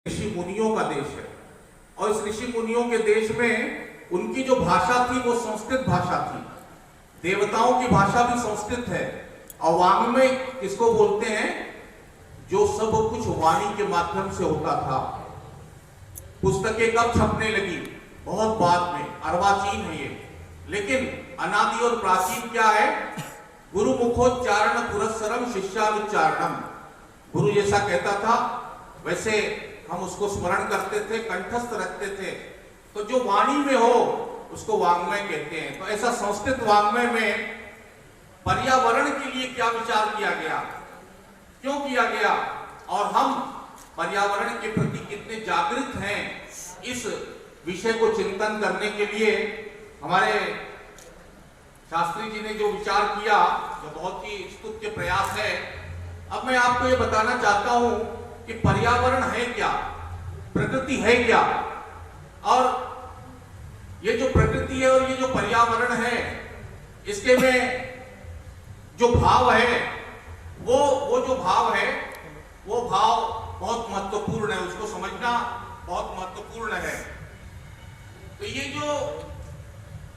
ऋषि मुनियों का देश है और इस ऋषि मुनियों के देश में उनकी जो भाषा थी वो संस्कृत भाषा थी। देवताओं की भाषा भी संस्कृत है और वाङ्मय किसको बोलते हैं? जो सब कुछ वाणी के माध्यम से होता था। पुस्तकें कब छपने लगी? बहुत बाद में, अर्वाचीन है ये। लेकिन अनादि और प्राचीन क्या है? गुरु मुखोच्चारण पुरस्सरम शिष्यानुच्चारणम। गुरु जैसा कहता था वैसे हम उसको स्मरण करते थे, कंठस्थ रखते थे। तो जो वाणी में हो उसको वाङ्मय कहते हैं। तो ऐसा संस्कृत वाङ्मय में पर्यावरण के लिए क्या विचार किया गया, क्यों किया गया और हम पर्यावरण के प्रति कितने जागृत हैं, इस विषय को चिंतन करने के लिए हमारे शास्त्री जी ने जो विचार किया, जो बहुत ही स्तुत्य प्रयास है। अब मैं आपको ये बताना चाहता हूं कि पर्यावरण है क्या, प्रकृति है क्या, और ये जो प्रकृति है और ये जो पर्यावरण है इसके में जो भाव है वो जो भाव है वो भाव बहुत महत्वपूर्ण है, उसको समझना बहुत महत्वपूर्ण है। तो ये जो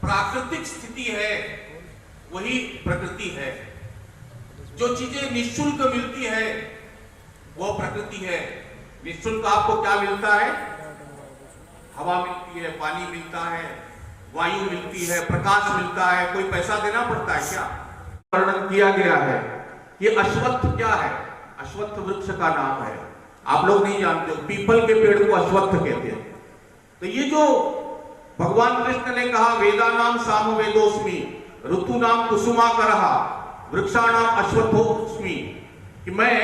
प्राकृतिक स्थिति है वही प्रकृति है। जो चीजें निःशुल्क मिलती है वो प्रकृति है। निःशुल्क आपको क्या मिलता है? हवा मिलती है, पानी मिलता है, वायु मिलती है, प्रकाश मिलता है। कोई पैसा देना पड़ता है क्या? वर्णन किया गया है। ये अश्वत्थ क्या है? अश्वत्थ वृक्ष का नाम है। आप लोग नहीं जानते हो, पीपल के पेड़ को अश्वत्थ कहते हैं। तो ये जो भगवान कृष्ण ने कहा वेदानाम सामवेदोस्मि ऋतूनाम कुसुमाकरः वृक्षाणाम अश्वत्थोस्मि, कि मैं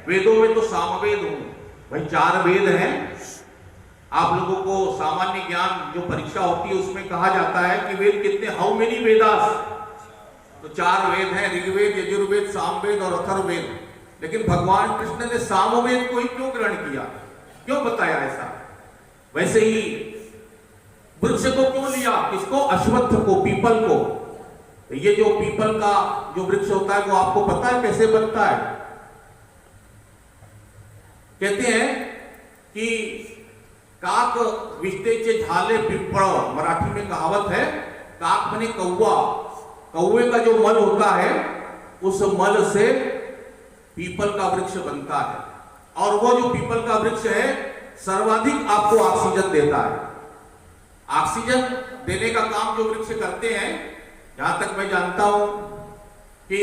वेदों में तो सामवेद हूं। भाई 4 वेद हैं। आप लोगों को सामान्य ज्ञान जो परीक्षा होती है उसमें कहा जाता है कि वेद कितने, हाउ मेनी वेदास? तो 4 वेद हैं, ऋग्वेद, यजुर्वेद, सामवेद और अथर्ववेद। लेकिन भगवान कृष्ण ने सामवेद को ही क्यों ग्रहण किया, क्यों बताया ऐसा? वैसे ही वृक्ष को क्यों लिया? किसको? अश्वत्थ को, पीपल को। तो ये जो पीपल का जो वृक्ष होता है वो आपको पता है कैसे बनता है? कहते हैं कि काक विष्टेचे झाले पिंपळ, मराठी में कहावत है, काक बने कौवा, कौवे का जो मल होता है उस मल से पीपल का वृक्ष बनता है। और वो जो पीपल का वृक्ष है सर्वाधिक आपको ऑक्सीजन देता है। ऑक्सीजन देने का काम जो वृक्ष करते हैं, जहां तक मैं जानता हूं कि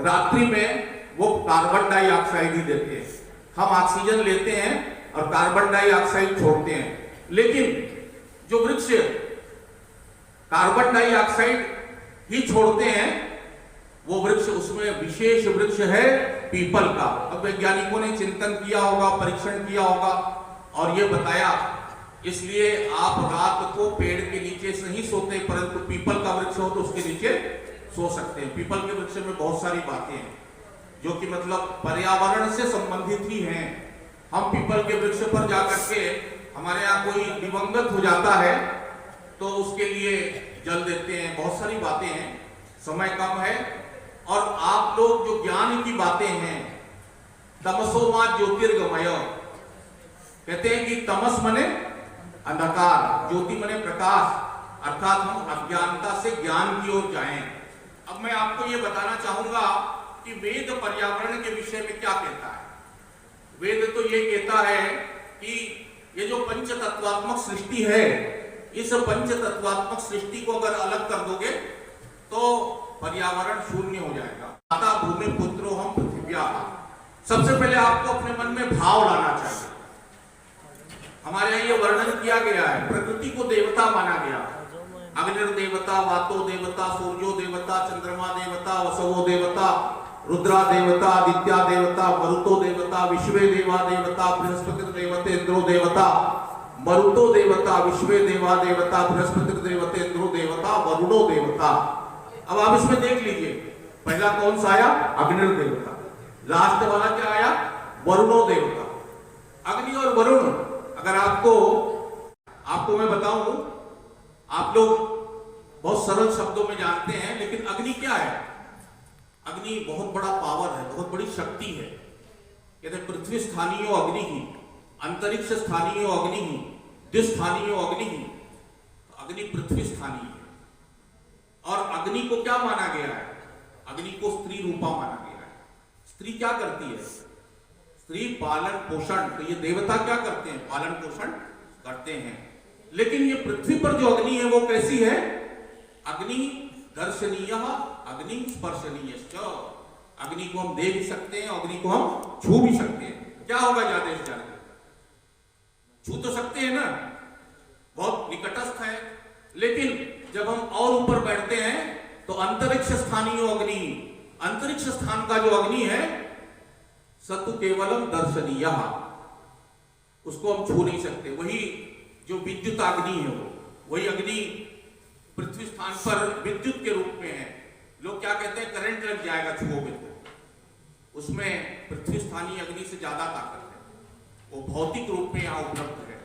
रात्रि में वो कार्बन डाइऑक्साइड ही देते हैं। हम ऑक्सीजन लेते हैं और कार्बन डाइऑक्साइड छोड़ते हैं। लेकिन जो वृक्ष कार्बन डाइऑक्साइड ही छोड़ते हैं वो वृक्ष, उसमें विशेष वृक्ष है पीपल का। अब वैज्ञानिकों ने चिंतन किया होगा, परीक्षण किया होगा और ये बताया, इसलिए आप रात को पेड़ के नीचे से ही सोते हैं, परंतु पीपल का वृक्ष हो तो उसके नीचे सो सकते हैं। पीपल के वृक्ष में बहुत सारी बातें हैं जो कि मतलब पर्यावरण से संबंधित ही हैं। हम पीपल के वृक्ष पर जाकर के, हमारे यहाँ कोई दिवंगत हो जाता है तो उसके लिए जल देते हैं, बहुत सारी बातें हैं, समय कम है। और आप लोग जो ज्ञान की बातें हैं, तमसो मा ज्योतिर्गमय, कहते हैं कि तमस मने अंधकार, ज्योति मने प्रकाश, अर्थात हम अज्ञानता से ज्ञान की ओर जाएं। अब मैं आपको ये बताना चाहूंगा कि वेद पर्यावरण के विषय में क्या कहता है। वेद तो ये कहता है कि ये जो पंच तत्वात्मक सृष्टि है, इस पंच तत्वात्मक सृष्टि को अगर अलग कर दोगे तो पर्यावरण शून्य हो जाएगा। माता भूमि पुत्रो हम पृथिव्या। सबसे पहले आपको अपने मन में भाव लाना चाहिए। हमारे यहाँ ये वर्णन किया गया है, प्रकृति को देवता माना गया। अग्निर्देवता, वातो देवता, सूर्यो देवता, चंद्रमा देवता, वसवो देवता, रुद्रा देवता, आदित्या देवता, मरुतो देवता, विश्वे देवा देवता, बृहस्पति देवते, इंद्रो देवता, मरुतो देवता, विश्वे देवा देवता, बृहस्पति देवते, इंद्रो देवता, वरुणो देवता। अब आप इसमें देख लीजिए, पहला कौन सा आया? अग्निर्देवता। लास्ट वाला क्या आया? वरुणो देवता। अग्नि और वरुण, अगर आपको मैं बताऊं, आप लोग बहुत सरल शब्दों में जानते हैं, लेकिन अग्नि क्या है? अग्नि बहुत बड़ा पावर है, बहुत बड़ी शक्ति है। कहते पृथ्वी स्थानीय अग्नि ही अंतरिक्ष स्थानीय अग्नि ही, द्विस्थानीय अग्नि ही, अग्नि पृथ्वी स्थानीय है। और अग्नि को क्या माना गया है? अग्नि को स्त्री रूपा माना गया है। स्त्री क्या करती है? स्त्री पालन पोषण, तो ये देवता क्या करते हैं? पालन पोषण करते हैं। लेकिन ये पृथ्वी पर जो अग्नि है वो कैसी है? अग्नि दर्शनीय, अग्नि स्पर्शनीय। अग्नि को हम देख भी सकते हैं, अग्नि को हम छू भी सकते हैं। क्या होगा ज्यादा से ज्यादा? छू तो सकते हैं ना, बहुत निकटस्थ है। लेकिन जब हम और ऊपर बैठते हैं तो अंतरिक्ष स्थानीय अग्नि, अंतरिक्ष स्थान का जो अग्नि है सतु केवलम दर्शनीय, उसको हम छू नहीं सकते। वही जो विद्युत अग्नि है वही अग्नि पृथ्वी स्थान पर विद्युत के रूप में है। लोग क्या कहते हैं? करंट लग जाएगा छुओगे तो। उसमें पृथ्वी स्थानीय अग्नि से ज्यादा ताकत है। वो भौतिक रूप में यहाँ उपलब्ध है,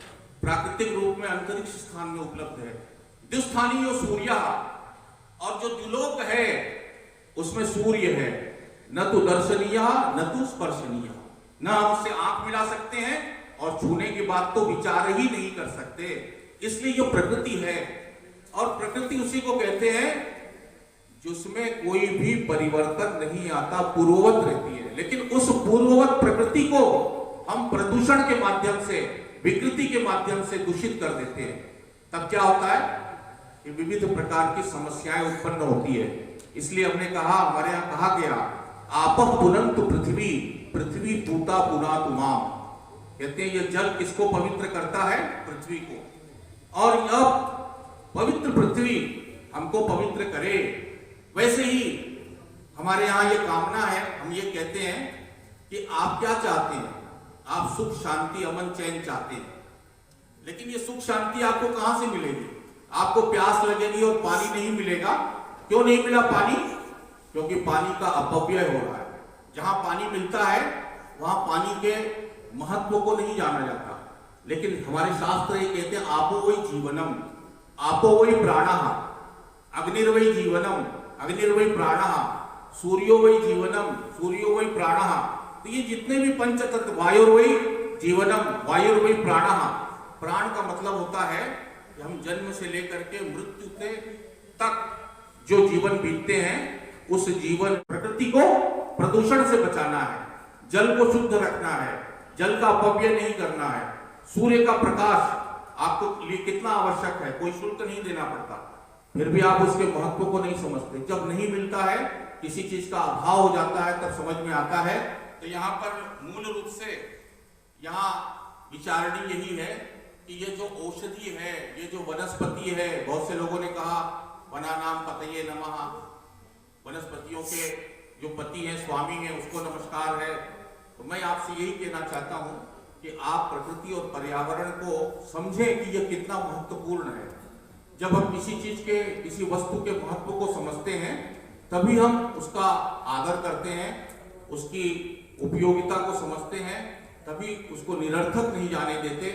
प्राकृतिक रूप में अंतरिक्ष स्थान में उपलब्ध है। द्विस्थानीय सूर्य, और जो द्युलोक है उसमें सूर्य है, न तो दर्शनीय न तो स्पर्शनीय। न हम उससे आंख मिला सकते हैं और छूने की बात तो विचार ही नहीं कर सकते। इसलिए जो प्रकृति है, और प्रकृति उसी को कहते हैं जिसमें कोई भी परिवर्तन नहीं आता, पूर्ववत रहती है। लेकिन उस पूर्ववत प्रकृति को हम प्रदूषण के माध्यम से, विकृति के माध्यम से दूषित कर देते हैं। तब क्या होता है कि विविध प्रकार की समस्याएं उत्पन्न होती है। इसलिए हमने कहा, हमारे यहाँ कहा गया, आपः पुनंतु पृथ्वी, पृथ्वी पूता पुना तुमाम। कहते हैं ये जल किसको पवित्र करता है? पृथ्वी को। और यह पवित्र पृथ्वी हमको पवित्र करे। वैसे ही हमारे यहाँ ये कामना है, हम ये कहते हैं कि आप क्या चाहते हैं? आप सुख शांति अमन चैन चाहते हैं। लेकिन ये सुख शांति आपको कहां से मिलेगी? आपको प्यास लगेगी और पानी नहीं मिलेगा। क्यों नहीं मिला पानी? क्योंकि पानी का अपव्यय हो रहा है। जहां पानी मिलता है वहां पानी के महत्व को नहीं जाना जाता। लेकिन हमारे शास्त्र ये कहते हैं, आपो वही जीवनम, आपो वही प्राणः, अग्निर्वै जीवनम, अग्निर्वै प्राणः, सूर्यो वै जीवनम, सूर्यो वै प्राणः। तो ये जितने भी पंच तत्व, वायुर्वै जीवनम, वायुर्वै प्राणः। प्राण का मतलब होता है कि हम जन्म से लेकर के मृत्यु तक जो जीवन बीतते हैं, उस जीवन, प्रकृति को प्रदूषण से बचाना है, जल को शुद्ध रखना है, जल का अपव्यय नहीं करना है। सूर्य का प्रकाश आपको लिए कितना आवश्यक है, कोई शुल्क नहीं देना पड़ता, फिर भी आप उसके महत्व को नहीं समझते। जब नहीं मिलता है, किसी चीज का अभाव हो जाता है, तब समझ में आता है। तो यहाँ पर मूल रूप से यहाँ विचारणी यही है कि ये जो औषधि है, ये जो वनस्पति है, बहुत से लोगों ने कहा वनानाम पतये नमः, वनस्पतियों के जो पति हैं, स्वामी हैं, उसको नमस्कार है। तो मैं आपसे यही कहना चाहता हूं कि आप प्रकृति और पर्यावरण को समझें कि यह कितना महत्वपूर्ण है। जब हम किसी चीज के, किसी वस्तु के महत्व को समझते हैं, तभी हम उसका आदर करते हैं, उसकी उपयोगिता को समझते हैं, तभी उसको निरर्थक नहीं जाने देते।